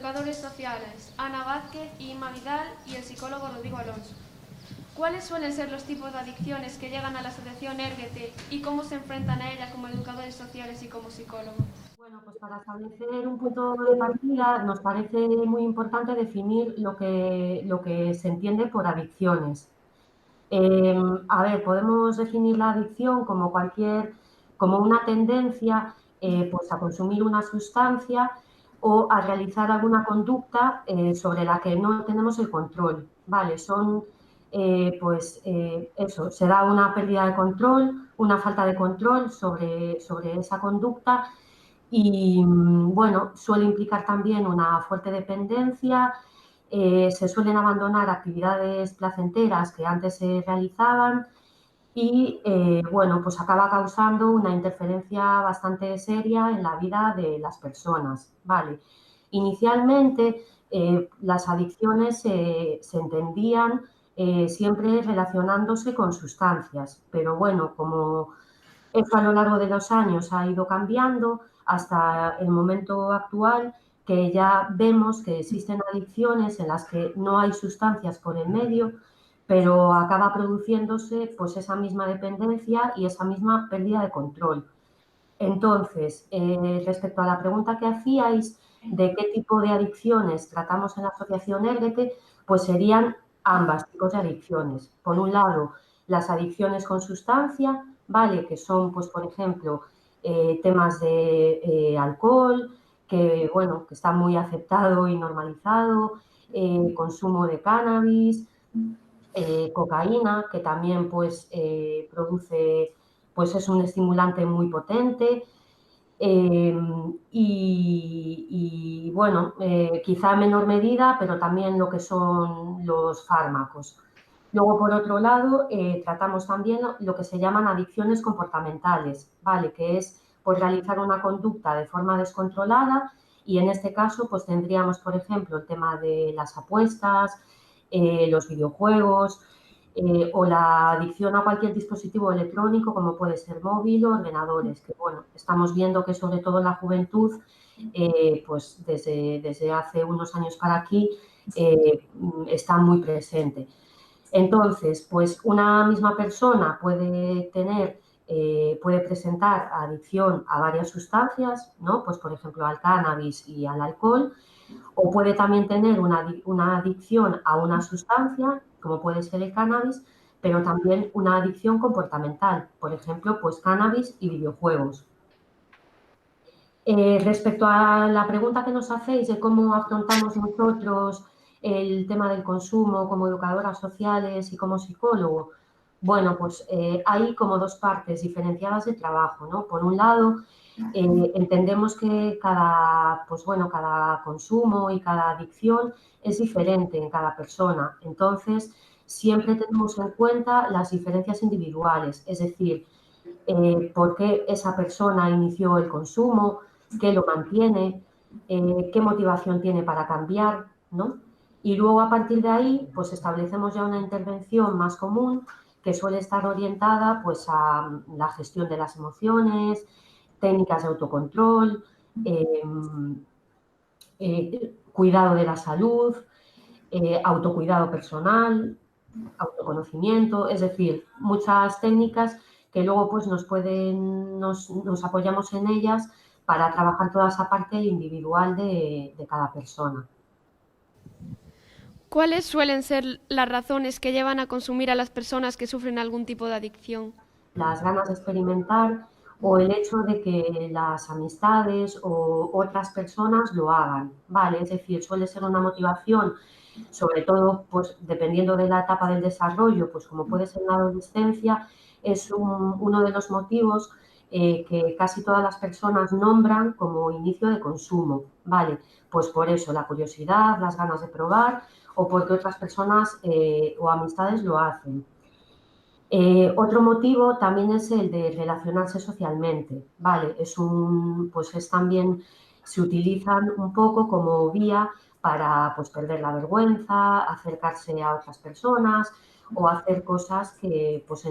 educadores sociales, Ana Vázquez y Inma Vidal, y el psicólogo Rodrigo Alonso. ¿Cuáles suelen ser los tipos de adicciones que llegan a la asociación Érguete y cómo se enfrentan a ella como educadores sociales y como psicólogos? Bueno, pues para establecer un punto de partida nos parece muy importante definir lo que se entiende por adicciones. A ver, podemos definir la adicción como una tendencia pues a consumir una sustancia o a realizar alguna conducta sobre la que no tenemos el control, ¿vale? Eso, se da una pérdida de control, una falta de control sobre esa conducta y, bueno, suele implicar también una fuerte dependencia. Se suelen abandonar actividades placenteras que antes se realizaban y, bueno, pues acaba causando una interferencia bastante seria en la vida de las personas, ¿vale? Inicialmente, las adicciones se entendían siempre relacionándose con sustancias, pero bueno, como eso a lo largo de los años ha ido cambiando hasta el momento actual, que ya vemos que existen adicciones en las que no hay sustancias por el medio, pero acaba produciéndose pues esa misma dependencia y esa misma pérdida de control. Entonces, respecto a la pregunta que hacíais de qué tipo de adicciones tratamos en la asociación Érguete, pues serían ambas tipos de adicciones. Por un lado, las adicciones con sustancia, ¿vale? Que son, pues, por ejemplo, temas de alcohol, que, bueno, que está muy aceptado y normalizado, consumo de cannabis, cocaína, que también, pues, produce, pues, es un estimulante muy potente. Bueno, quizá en menor medida, pero también lo que son los fármacos. Luego, por otro lado, tratamos también lo que se llaman adicciones comportamentales, ¿vale? Que es pues, realizar una conducta de forma descontrolada y en este caso pues tendríamos, por ejemplo, el tema de las apuestas, los videojuegos, o la adicción a cualquier dispositivo electrónico, como puede ser móvil o ordenadores, que bueno, estamos viendo que sobre todo en la juventud, pues desde hace unos años para aquí, está muy presente. Entonces, pues una misma persona puede presentar adicción a varias sustancias, ¿no? Pues por ejemplo al cannabis y al alcohol, o puede también tener una adicción a una sustancia, como puede ser el cannabis, pero también una adicción comportamental, por ejemplo, pues cannabis y videojuegos. Respecto a la pregunta que nos hacéis de cómo afrontamos nosotros el tema del consumo como educadoras sociales y como psicólogo, bueno, pues hay como dos partes diferenciadas de trabajo, ¿no? Por un lado, entendemos que pues bueno, cada consumo y cada adicción es diferente en cada persona. Entonces, siempre tenemos en cuenta las diferencias individuales, es decir, por qué esa persona inició el consumo, qué lo mantiene, qué motivación tiene para cambiar, ¿no? Y luego a partir de ahí, pues establecemos ya una intervención más común que suele estar orientada pues a la gestión de las emociones, técnicas de autocontrol, cuidado de la salud, autocuidado personal, autoconocimiento, es decir, muchas técnicas que luego pues nos apoyamos en ellas para trabajar toda esa parte individual de cada persona. ¿Cuáles suelen ser las razones que llevan a consumir a las personas que sufren algún tipo de adicción? Las ganas de experimentar o el hecho de que las amistades o otras personas lo hagan, ¿vale? Es decir, suele ser una motivación, sobre todo, pues dependiendo de la etapa del desarrollo, pues como puede ser la adolescencia, es uno de los motivos que casi todas las personas nombran como inicio de consumo, ¿vale? Pues por eso, la curiosidad, las ganas de probar o porque otras personas o amistades lo hacen. Otro motivo también es el de relacionarse socialmente, ¿vale? Pues es también, se utilizan un poco como vía para pues, perder la vergüenza, acercarse a otras personas o hacer cosas que pues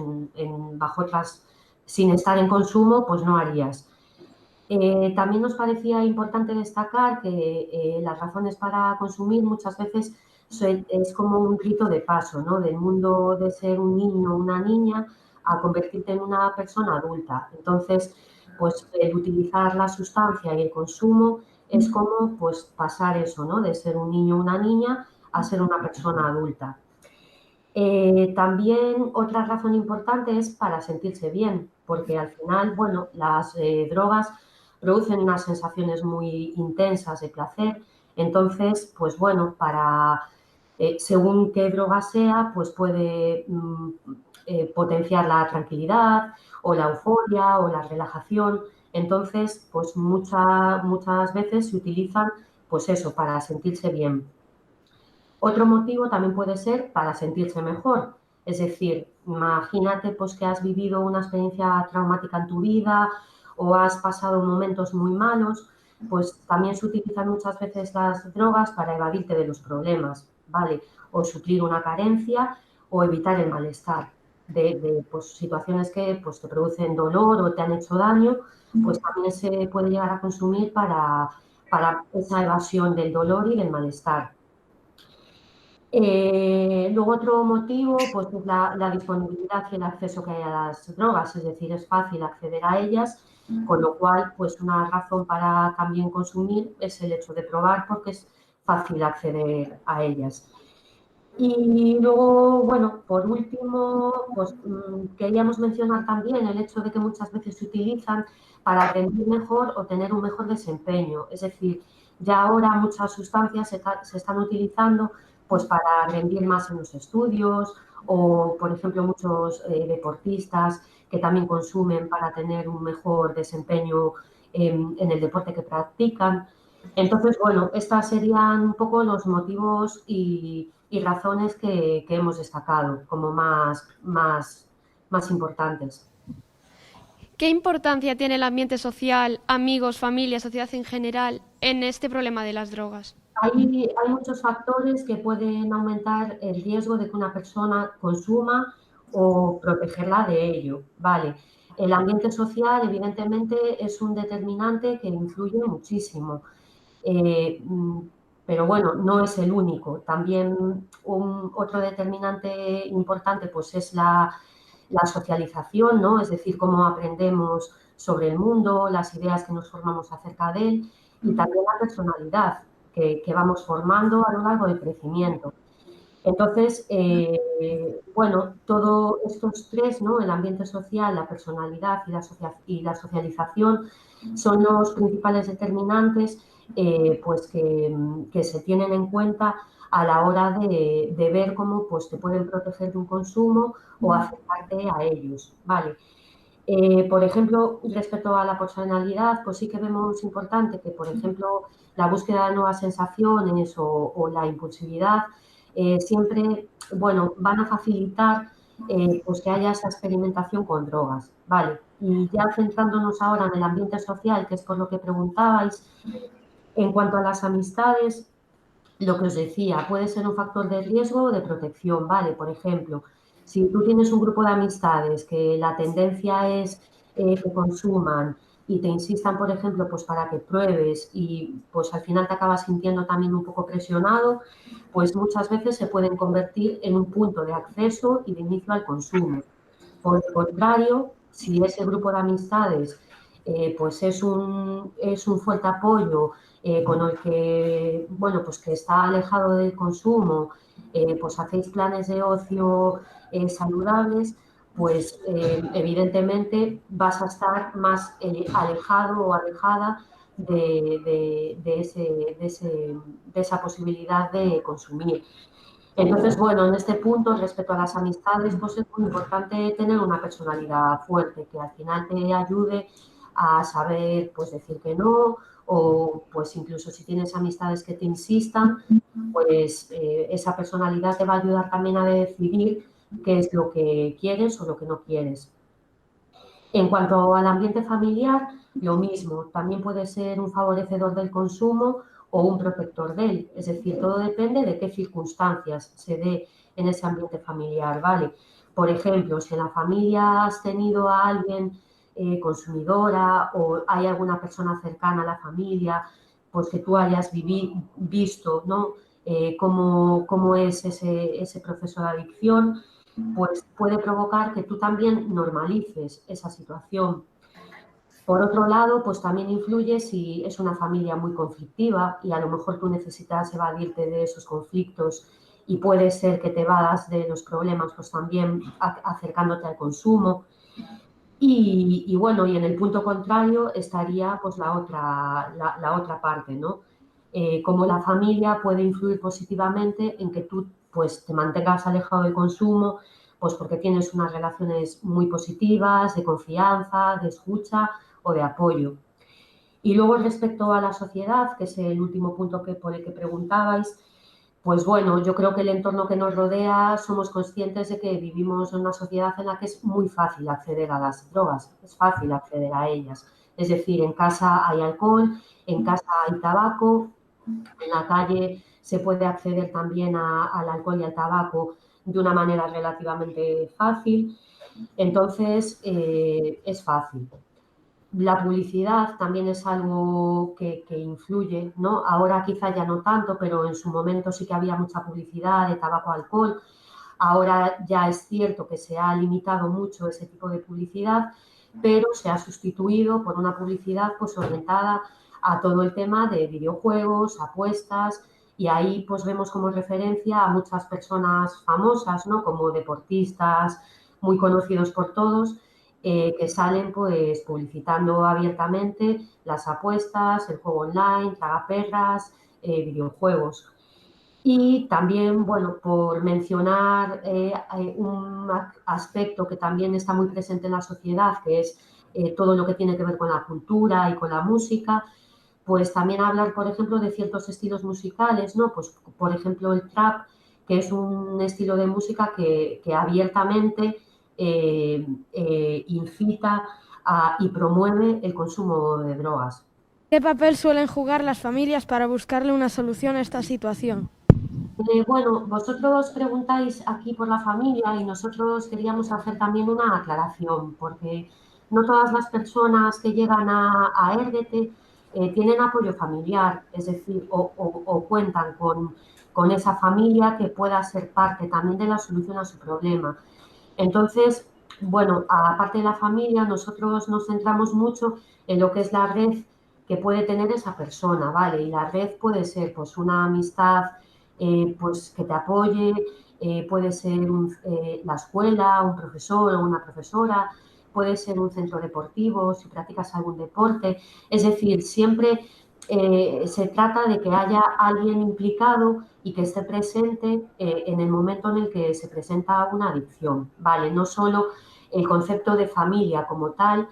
bajo otras, sin estar en consumo, pues no harías. También nos parecía importante destacar que las razones para consumir muchas veces es como un rito de paso, ¿no? Del mundo de ser un niño o una niña a convertirte en una persona adulta. Entonces, pues el utilizar la sustancia y el consumo es como pues pasar eso, ¿no? De ser un niño o una niña a ser una persona adulta. También otra razón importante es para sentirse bien, porque al final, bueno, las drogas producen unas sensaciones muy intensas de placer. Entonces, pues bueno, según qué droga sea, pues puede potenciar la tranquilidad o la euforia o la relajación. Entonces, pues muchas veces se utilizan, pues eso, para sentirse bien. Otro motivo también puede ser para sentirse mejor. Es decir, imagínate pues, que has vivido una experiencia traumática en tu vida o has pasado momentos muy malos, pues también se utilizan muchas veces las drogas para evadirte de los problemas, ¿vale? O suplir una carencia o evitar el malestar de pues, situaciones que pues, te producen dolor o te han hecho daño, pues también se puede llegar a consumir para esa evasión del dolor y del malestar. Luego otro motivo pues, es la disponibilidad y el acceso que hay a las drogas, es decir, es fácil acceder a ellas, con lo cual pues una razón para también consumir es el hecho de probar porque es fácil acceder a ellas. Y luego, bueno, por último, pues queríamos mencionar también el hecho de que muchas veces se utilizan para rendir mejor o tener un mejor desempeño. Es decir, ya ahora muchas sustancias se están utilizando pues para rendir más en los estudios o, por ejemplo, muchos deportistas que también consumen para tener un mejor desempeño en el deporte que practican. Entonces, bueno, estos serían un poco los motivos y razones que hemos destacado como más importantes. ¿Qué importancia tiene el ambiente social, amigos, familia, sociedad en general en este problema de las drogas? Hay muchos factores que pueden aumentar el riesgo de que una persona consuma o protegerla de ello, ¿vale? El ambiente social, evidentemente, es un determinante que influye muchísimo. Eh, pero bueno, no es el único. También otro determinante importante pues es la socialización, ¿no? Es decir, cómo aprendemos sobre el mundo, las ideas que nos formamos acerca de él y también la personalidad que vamos formando a lo largo del crecimiento. Entonces, bueno, todos estos tres, ¿no? El ambiente social, la personalidad y la socialización son los principales determinantes pues que se tienen en cuenta a la hora de ver cómo pues, te pueden proteger de un consumo o acercarte a ellos, ¿vale? Por ejemplo, respecto a la personalidad, pues sí que vemos importante que, por ejemplo, la búsqueda de nuevas sensaciones o la impulsividad siempre, bueno, van a facilitar pues que haya esa experimentación con drogas, ¿vale? Y ya centrándonos ahora en el ambiente social, que es por lo que preguntabais, en cuanto a las amistades, lo que os decía, puede ser un factor de riesgo o de protección, ¿vale? Por ejemplo, si tú tienes un grupo de amistades que la tendencia es que consuman y te insistan, por ejemplo, pues para que pruebes y pues al final te acabas sintiendo también un poco presionado, pues muchas veces se pueden convertir en un punto de acceso y de inicio al consumo. Por el contrario, si ese grupo de amistades pues es un fuerte apoyo con el que, bueno, pues que está alejado del consumo, pues hacéis planes de ocio saludables, pues evidentemente vas a estar más alejado o alejada de esa posibilidad de consumir. Entonces, bueno, en este punto, respecto a las amistades, pues es muy importante tener una personalidad fuerte que al final te ayude a saber, pues decir que no, o pues incluso si tienes amistades que te insistan, pues esa personalidad te va a ayudar también a decidir qué es lo que quieres o lo que no quieres. En cuanto al ambiente familiar, lo mismo, también puede ser un favorecedor del consumo o un protector de él. Es decir, todo depende de qué circunstancias se dé en ese ambiente familiar, ¿vale? Por ejemplo, si en la familia has tenido a alguien consumidora, o hay alguna persona cercana a la familia, pues que tú hayas visto, ¿no? Cómo es ese proceso de adicción, pues puede provocar que tú también normalices esa situación. Por otro lado, pues también influye si es una familia muy conflictiva y a lo mejor tú necesitas evadirte de esos conflictos y puede ser que te evadas de los problemas, pues también acercándote al consumo. Y bueno, y en el punto contrario estaría pues la otra parte, ¿no? Cómo la familia puede influir positivamente en que tú pues te mantengas alejado del consumo, pues porque tienes unas relaciones muy positivas, de confianza, de escucha o de apoyo. Y luego respecto a la sociedad, que es el último punto por el que preguntabais, pues bueno, yo creo que el entorno que nos rodea somos conscientes de que vivimos en una sociedad en la que es muy fácil acceder a las drogas, es fácil acceder a ellas. Es decir, en casa hay alcohol, en casa hay tabaco, en la calle se puede acceder también al alcohol y al tabaco de una manera relativamente fácil. Entonces, es fácil. La publicidad también es algo que influye, ¿no? Ahora quizá ya no tanto, pero en su momento sí que había mucha publicidad de tabaco, alcohol. Ahora ya es cierto que se ha limitado mucho ese tipo de publicidad, pero se ha sustituido por una publicidad pues orientada a todo el tema de videojuegos, apuestas, y ahí pues vemos como referencia a muchas personas famosas, ¿no? Como deportistas muy conocidos por todos, que salen pues publicitando abiertamente las apuestas, el juego online, tragaperras, videojuegos. Y también, bueno, por mencionar un aspecto que también está muy presente en la sociedad, que es todo lo que tiene que ver con la cultura y con la música, pues también hablar, por ejemplo, de ciertos estilos musicales, ¿no? Pues, por ejemplo, el trap, que es un estilo de música que abiertamente incita y promueve el consumo de drogas. ¿Qué papel suelen jugar las familias para buscarle una solución a esta situación? Bueno, vosotros preguntáis aquí por la familia y nosotros queríamos hacer también una aclaración, porque no todas las personas que llegan a Érguete tienen apoyo familiar, es decir, o cuentan con esa familia que pueda ser parte también de la solución a su problema. Entonces, bueno, aparte de la familia, nosotros nos centramos mucho en lo que es la red que puede tener esa persona, ¿vale? Y la red puede ser pues una amistad pues que te apoye, puede ser la escuela, un profesor o una profesora, puede ser un centro deportivo, si practicas algún deporte. Es decir, siempre se trata de que haya alguien implicado y que esté presente en el momento en el que se presenta una adicción, ¿vale? No solo el concepto de familia como tal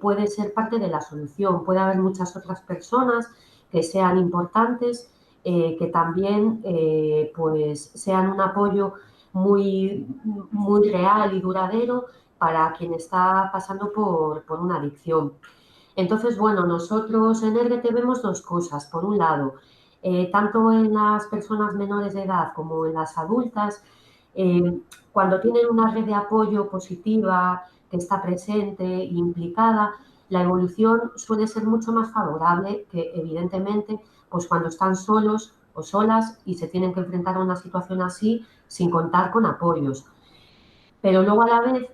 puede ser parte de la solución, puede haber muchas otras personas que sean importantes, que también pues sean un apoyo muy real y duradero para quien está pasando por una adicción. Entonces, bueno, nosotros en Érguete vemos dos cosas. Por un lado, tanto en las personas menores de edad como en las adultas, cuando tienen una red de apoyo positiva que está presente e implicada, la evolución suele ser mucho más favorable que, evidentemente, pues cuando están solos o solas y se tienen que enfrentar a una situación así sin contar con apoyos. Pero luego a la vez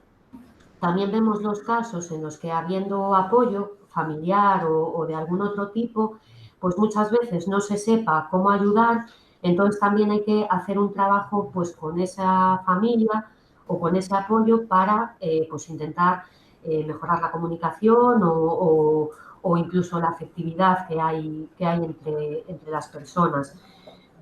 también vemos los casos en los que habiendo apoyo familiar o de algún otro tipo, pues muchas veces no se sepa cómo ayudar, entonces también hay que hacer un trabajo pues con esa familia o con ese apoyo para pues intentar mejorar la comunicación o incluso la afectividad que hay entre las personas.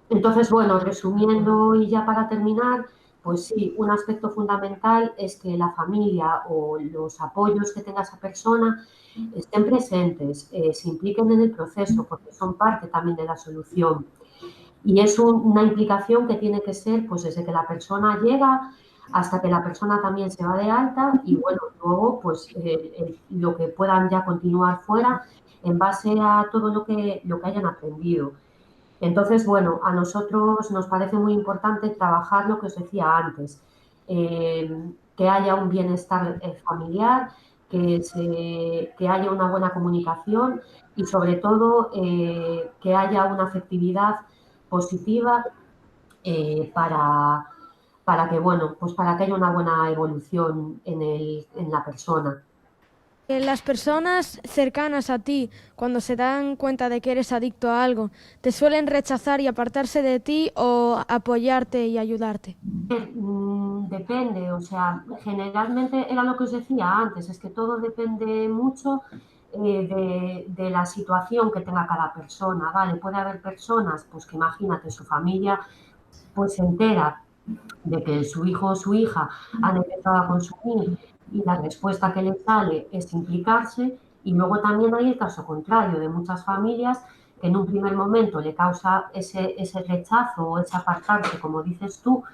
Entonces, bueno, resumiendo y ya para terminar, pues sí, un aspecto fundamental es que la familia o los apoyos que tenga esa persona estén presentes, se impliquen en el proceso, porque son parte también de la solución. Y es una implicación que tiene que ser pues desde que la persona llega hasta que la persona también se va de alta y bueno, luego pues lo que puedan ya continuar fuera en base a todo lo que hayan aprendido. Entonces, bueno, a nosotros nos parece muy importante trabajar lo que os decía antes, que haya un bienestar familiar, que haya una buena comunicación y sobre todo que haya una afectividad positiva para que, bueno, pues para que haya una buena evolución en la persona. Las personas cercanas a ti, cuando se dan cuenta de que eres adicto a algo, ¿te suelen rechazar y apartarse de ti o apoyarte y ayudarte? Depende, o sea, generalmente era lo que os decía antes, es que todo depende mucho de la situación que tenga cada persona, ¿vale? Puede haber personas, pues que imagínate, su familia pues se entera de que su hijo o su hija han empezado a consumir y la respuesta que les sale es implicarse, y luego también hay el caso contrario de muchas familias que en un primer momento le causa ese rechazo o ese apartarse, como dices tú,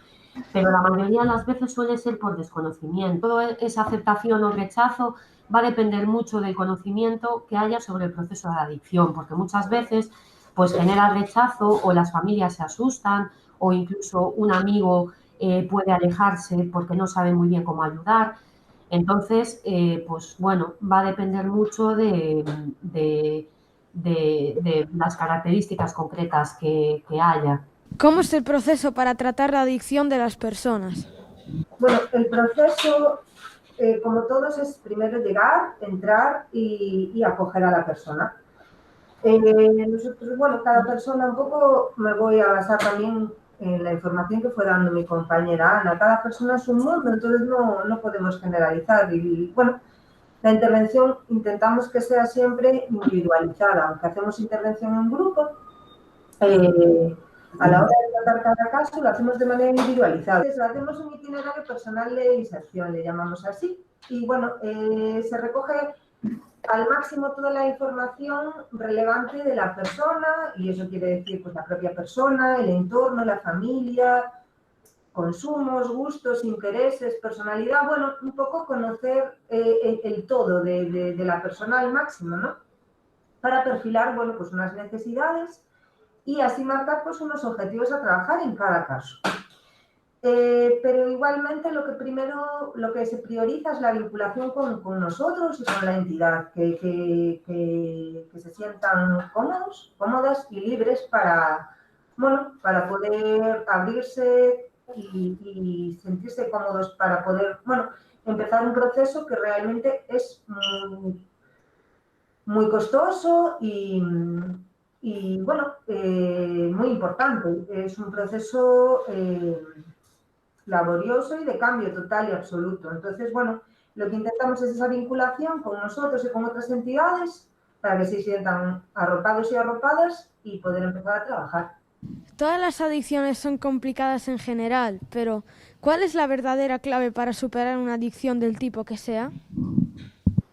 pero la mayoría de las veces suele ser por desconocimiento. Toda esa aceptación o rechazo va a depender mucho del conocimiento que haya sobre el proceso de adicción, porque muchas veces pues genera rechazo o las familias se asustan o incluso un amigo puede alejarse porque no sabe muy bien cómo ayudar. Entonces, pues bueno, va a depender mucho de las características concretas que haya. ¿Cómo es el proceso para tratar la adicción de las personas? Bueno, el proceso, como todos, es primero llegar, entrar y acoger a la persona. Nosotros, bueno, cada persona un poco me voy a basar también en la información que fue dando mi compañera Ana. Cada persona es un mundo, entonces no podemos generalizar. Y bueno, la intervención intentamos que sea siempre individualizada, aunque hacemos intervención en grupo. A la hora de tratar cada caso lo hacemos de manera individualizada. Entonces, hacemos un itinerario personal de inserción, le llamamos así, y bueno, se recoge al máximo toda la información relevante de la persona, y eso quiere decir pues la propia persona, el entorno, la familia, consumos, gustos, intereses, personalidad, bueno, un poco conocer el todo de la persona al máximo, ¿no? Para perfilar, bueno, pues unas necesidades y así marcar pues unos objetivos a trabajar en cada caso. Pero igualmente lo que se prioriza es la vinculación con nosotros y con la entidad, que se sientan cómodos, cómodas y libres para poder abrirse y sentirse cómodos para poder, empezar un proceso que realmente es muy costoso y muy importante. Es un proceso laborioso y de cambio total y absoluto. Entonces, bueno, lo que intentamos es esa vinculación con nosotros y con otras entidades para que se sientan arropados y arropadas y poder empezar a trabajar. Todas las adicciones son complicadas en general, pero ¿cuál es la verdadera clave para superar una adicción del tipo que sea?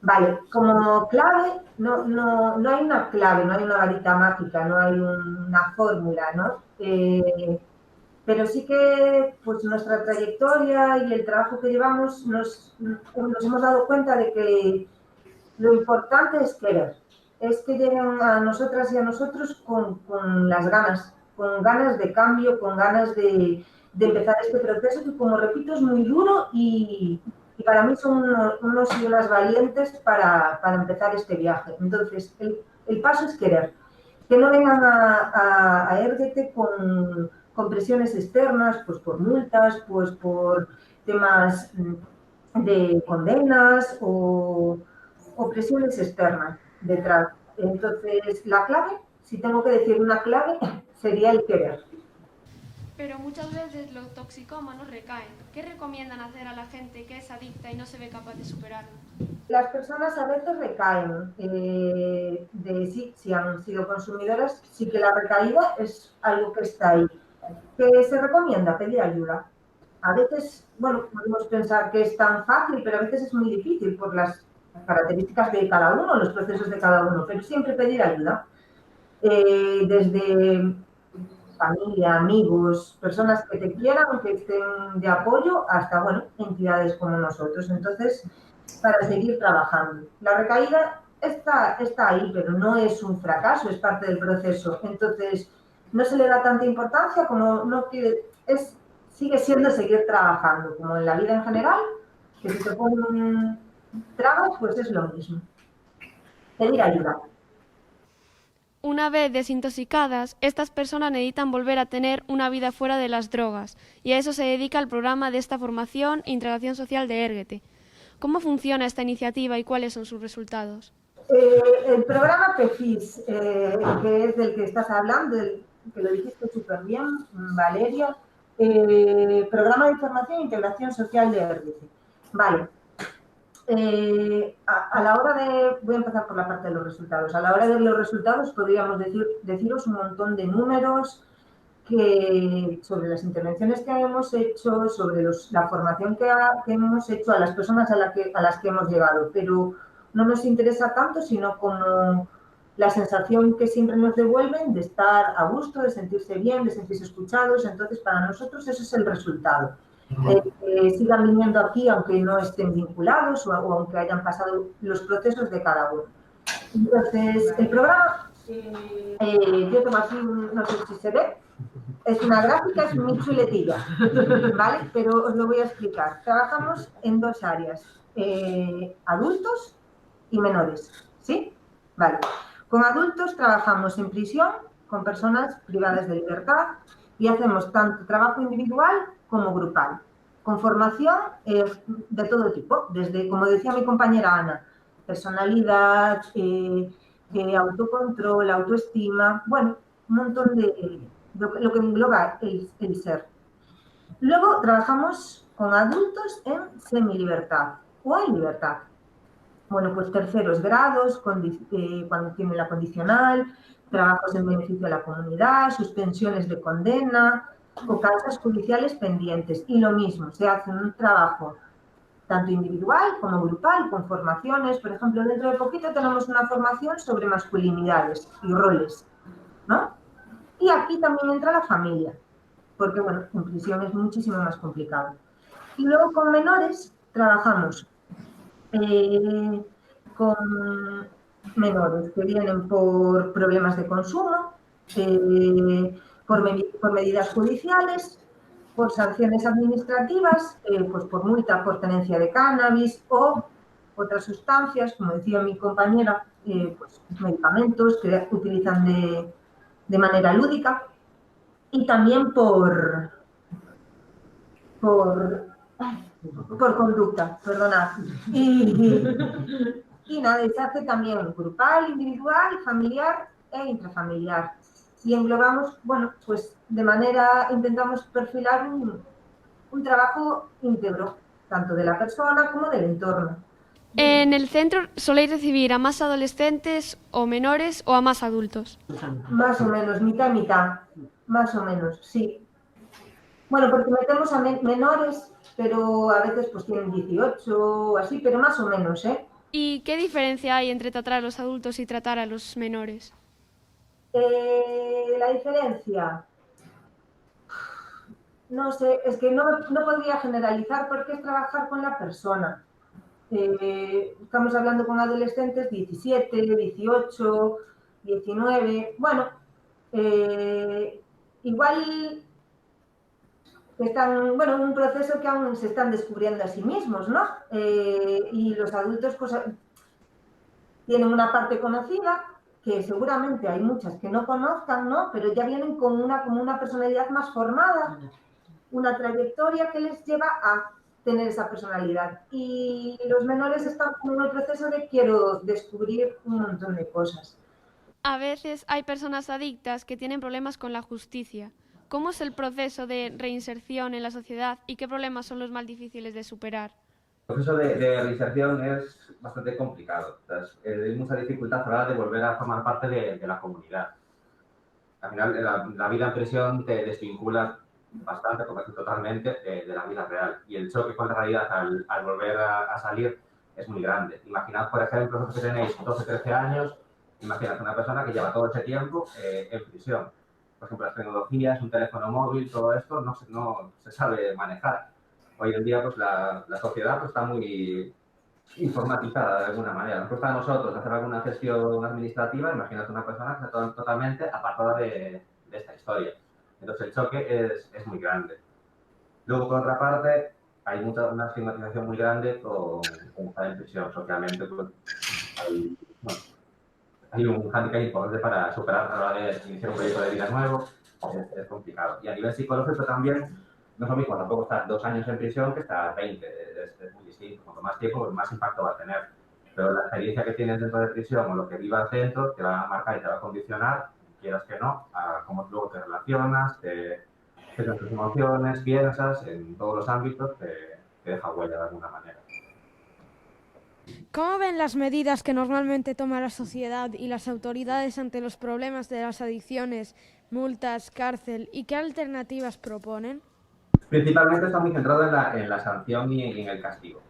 Vale, como clave, no hay una clave, no hay una varita mágica, no hay una fórmula, ¿no? Pero sí que pues nuestra trayectoria y el trabajo que llevamos nos hemos dado cuenta de que lo importante es querer, es que lleguen a nosotras y a nosotros con las ganas, con ganas de cambio, con ganas de empezar este proceso que, como repito, es muy duro y para mí son unos y unas valientes para empezar este viaje. Entonces, el paso es querer, que no vengan a Érguete con presiones externas, pues por multas, pues por temas de condenas o presiones externas detrás. Entonces, la clave, si tengo que decir una clave, sería el querer. Pero muchas veces los toxicómanos recaen. ¿Qué recomiendan hacer a la gente que es adicta y no se ve capaz de superarlo? Las personas a veces recaen, si han sido consumidoras, sí que la recaída es algo que está ahí. ¿Qué se recomienda? Pedir ayuda. A veces, podemos pensar que es tan fácil, pero a veces es muy difícil por las características de cada uno, los procesos de cada uno, pero siempre pedir ayuda. Desde familia, amigos, personas que te quieran, que estén de apoyo, hasta, entidades como nosotros. Entonces, para seguir trabajando. La recaída está ahí, pero no es un fracaso, es parte del proceso. Entonces, no se le da tanta importancia como sigue siendo seguir trabajando, como en la vida en general, que si te ponen Trabas, pues es lo mismo. Pedir ayuda. Una vez desintoxicadas, estas personas necesitan volver a tener una vida fuera de las drogas, y a eso se dedica el programa de esta formación e integración social de Érguete. ¿Cómo funciona esta iniciativa y cuáles son sus resultados? El programa PEFIS, que es del que estás hablando, que lo dijiste súper bien, Valeria, Programa de Información e Integración Social de Érguete. Vale. A la hora de, voy a empezar por la parte de los resultados, a la hora de los resultados podríamos deciros un montón de números sobre las intervenciones que hemos hecho, sobre la formación que hemos hecho a las personas a las que hemos llegado, pero no nos interesa tanto, sino como la sensación que siempre nos devuelven de estar a gusto, de sentirse bien, de sentirse escuchados. Entonces, para nosotros eso es el resultado. Sigan viniendo aquí aunque no estén vinculados o aunque hayan pasado los procesos de cada uno. Entonces, el programa, yo tengo aquí, no sé si se ve, es una gráfica, es muy chuletilla, ¿vale? Pero os lo voy a explicar. Trabajamos en dos áreas, adultos y menores, ¿sí? Vale. Con adultos trabajamos en prisión, con personas privadas de libertad, y hacemos tanto trabajo individual como grupal, con formación de todo tipo, desde, como decía mi compañera Ana, personalidad, autocontrol, autoestima, bueno, un montón de lo que engloba el ser. Luego trabajamos con adultos en semilibertad o en libertad. Bueno, pues terceros grados, cuando tiene la condicional, trabajos en beneficio de la comunidad, suspensiones de condena o causas judiciales pendientes. Y lo mismo, se hace un trabajo tanto individual como grupal, con formaciones. Por ejemplo, dentro de poquito tenemos una formación sobre masculinidades y roles, ¿no? Y aquí también entra la familia, porque, bueno, en prisión es muchísimo más complicado. Y luego con menores trabajamos con menores que vienen por problemas de consumo, por medidas judiciales, por sanciones administrativas, pues por multa por tenencia de cannabis o otras sustancias, como decía mi compañera, pues medicamentos que utilizan de manera lúdica, y también por conducta, perdonad. Y nada, se hace también grupal, individual, familiar e intrafamiliar. Y englobamos, bueno, pues de manera, intentamos perfilar un trabajo íntegro, tanto de la persona como del entorno. En el centro soléis recibir a más adolescentes o menores o a más adultos. Más o menos, mitad y mitad, más o menos, sí. Bueno, porque metemos a menores, pero a veces pues tienen 18 o así, pero más o menos, ¿eh? ¿Y qué diferencia hay entre tratar a los adultos y tratar a los menores? La diferencia, no sé, es que no podría generalizar porque es trabajar con la persona. Estamos hablando con adolescentes 17, 18, 19, bueno, igual están, bueno, un proceso que aún se están descubriendo a sí mismos, ¿no? Y los adultos pues tienen una parte conocida, que seguramente hay muchas que no conozcan, ¿no? Pero ya vienen con una personalidad más formada, una trayectoria que les lleva a tener esa personalidad. Y los menores están en el proceso de quiero descubrir un montón de cosas. A veces hay personas adictas que tienen problemas con la justicia. ¿Cómo es el proceso de reinserción en la sociedad y qué problemas son los más difíciles de superar? El proceso de reinserción es bastante complicado. Entonces, hay mucha dificultad a la hora de volver a formar parte de la comunidad. Al final, la vida en prisión te desvincula bastante, como decir, totalmente, de la vida real. Y el choque con la realidad al volver a salir es muy grande. Imaginad, por ejemplo, vosotros que tenéis 12, 13 años, imaginad una persona que lleva todo ese tiempo en prisión. Por ejemplo, las tecnologías, un teléfono móvil, todo esto no se sabe manejar. Hoy en día, pues la sociedad pues, está muy informatizada de alguna manera. Nos cuesta a nosotros hacer alguna gestión administrativa, imagínate una persona que está totalmente apartada de esta historia. Entonces el choque es muy grande. Luego, por otra parte, hay una estigmatización muy grande con estar en prisión. Socialmente, pues, hay un hándicap importante para superar a la hora de iniciar un proyecto de vida nuevo. Es complicado. Y a nivel psicológico también, no es lo mismo tampoco estar 2 años en prisión que estar 20. Es muy distinto. Cuanto más tiempo, más impacto va a tener. Pero la experiencia que tienes dentro de prisión o lo que vivas dentro te va a marcar y te va a condicionar, quieras que no, a cómo luego te relacionas, te tus emociones, piensas, en todos los ámbitos, te deja huella de alguna manera. ¿Cómo ven las medidas que normalmente toma la sociedad y las autoridades ante los problemas de las adicciones, multas, cárcel y qué alternativas proponen? Principalmente está muy centrado en la sanción y en el castigo.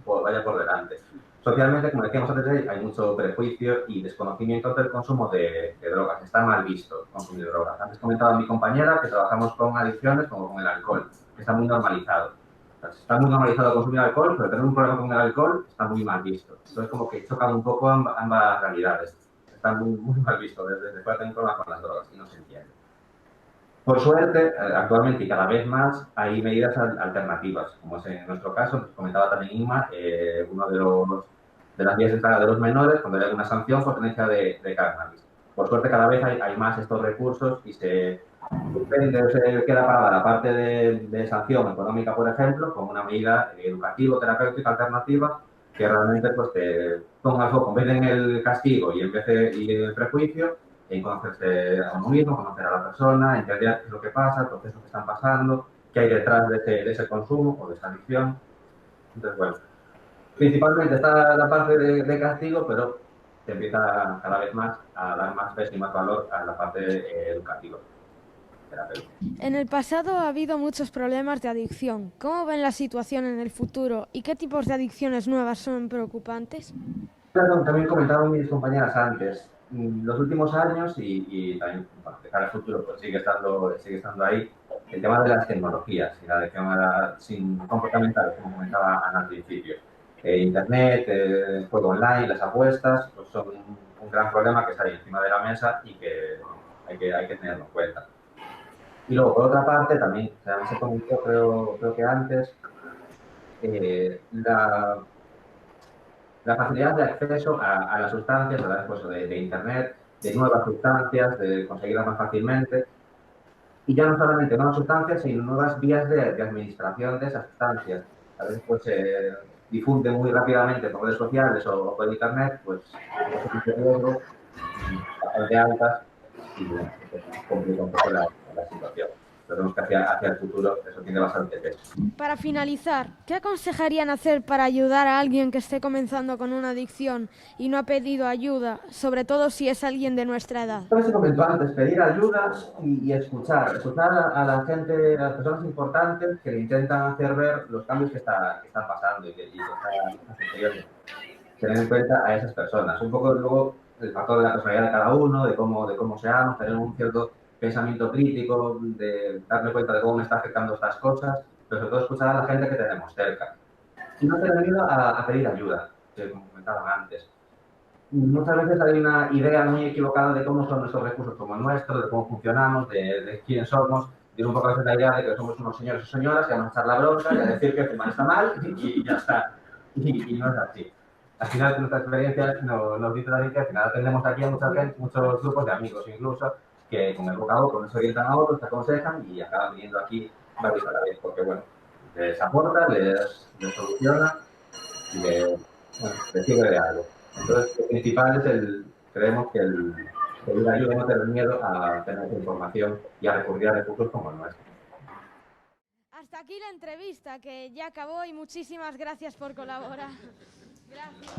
Vaya por delante. Socialmente, como decíamos antes, hay mucho prejuicio y desconocimiento del consumo de drogas. Está mal visto consumir drogas. Antes comentaba mi compañera que trabajamos con adicciones como con el alcohol, que está muy normalizado. Está muy normalizado consumir alcohol, pero tener un problema con el alcohol está muy mal visto. Entonces, como que chocan un poco ambas realidades. Está muy mal visto desde fuera tener un problema con las drogas y no se entiende. Por suerte, actualmente y cada vez más hay medidas alternativas, como es en nuestro caso, nos comentaba también Inma, uno de las vías de entrada de los menores cuando hay alguna sanción por tenencia de cannabis. Por suerte cada vez hay más estos recursos y se queda parada la parte de sanción económica, por ejemplo, como una medida educativo-terapéutica alternativa que realmente pues, te ponga el foco en vez en el castigo y el prejuicio, en conocerse a uno mismo, conocer a la persona, entender qué es lo que pasa, procesos que están pasando, qué hay detrás de ese consumo o de esa adicción. Entonces, bueno, principalmente está la parte de castigo, pero se empieza cada vez más a dar más peso y más valor a la parte educativa. En el pasado ha habido muchos problemas de adicción. ¿Cómo ven la situación en el futuro y qué tipos de adicciones nuevas son preocupantes? Claro, también comentaron mis compañeras antes, los últimos años y también de cara al futuro pues sigue estando ahí el tema de las tecnologías y la adicción comportamental, como comentaba Ana al principio. Internet, el juego online, las apuestas, pues son un gran problema que está ahí encima de la mesa y que hay que tenerlo en cuenta. Y luego, por otra parte, también se comentó, creo que antes, la facilidad de acceso a las sustancias, a través pues, de Internet, de nuevas sustancias, de conseguirlas más fácilmente. Y ya no solamente nuevas sustancias, sino nuevas vías de administración de esas sustancias. A veces pues, se difunde muy rápidamente por redes sociales o por Internet, pues, de riesgo, bastante altas y complica un poco la situación. Pero que hacia el futuro eso tiene bastante peso. Para finalizar, ¿qué aconsejarían hacer para ayudar a alguien que esté comenzando con una adicción y no ha pedido ayuda, sobre todo si es alguien de nuestra edad? Como se comentó antes, pedir ayuda y escuchar a la gente, a las personas importantes que le intentan hacer ver los cambios que están pasando y que están sucediendo. Tener en cuenta a esas personas. Un poco luego el factor de la personalidad de cada uno, de cómo seamos, tener un cierto pensamiento crítico, de darme cuenta de cómo me está afectando estas cosas, pero sobre todo escuchar a la gente que tenemos cerca. Y no tener miedo a pedir ayuda, como comentaban antes. Muchas veces hay una idea muy equivocada de cómo son nuestros recursos como el nuestro, de cómo funcionamos, de quién somos. Tiene un poco a veces la idea de que somos unos señores o señoras que vamos a echar la bronca y a decir que fumar está mal y ya está. Y no es así. Al final, nuestra experiencia nos dice también que al final atendemos aquí a muchos grupos de amigos incluso, que con el boca a boca nos orientan a otros, te aconsejan y acaban viniendo aquí varios a la vez, porque bueno, les aporta, les soluciona y les sirve de algo. Entonces, lo principal es creemos que el pedir ayuda, no tener miedo a tener información y a recurrir a recursos como el nuestro. Hasta aquí la entrevista, que ya acabó y muchísimas gracias por colaborar. Gracias.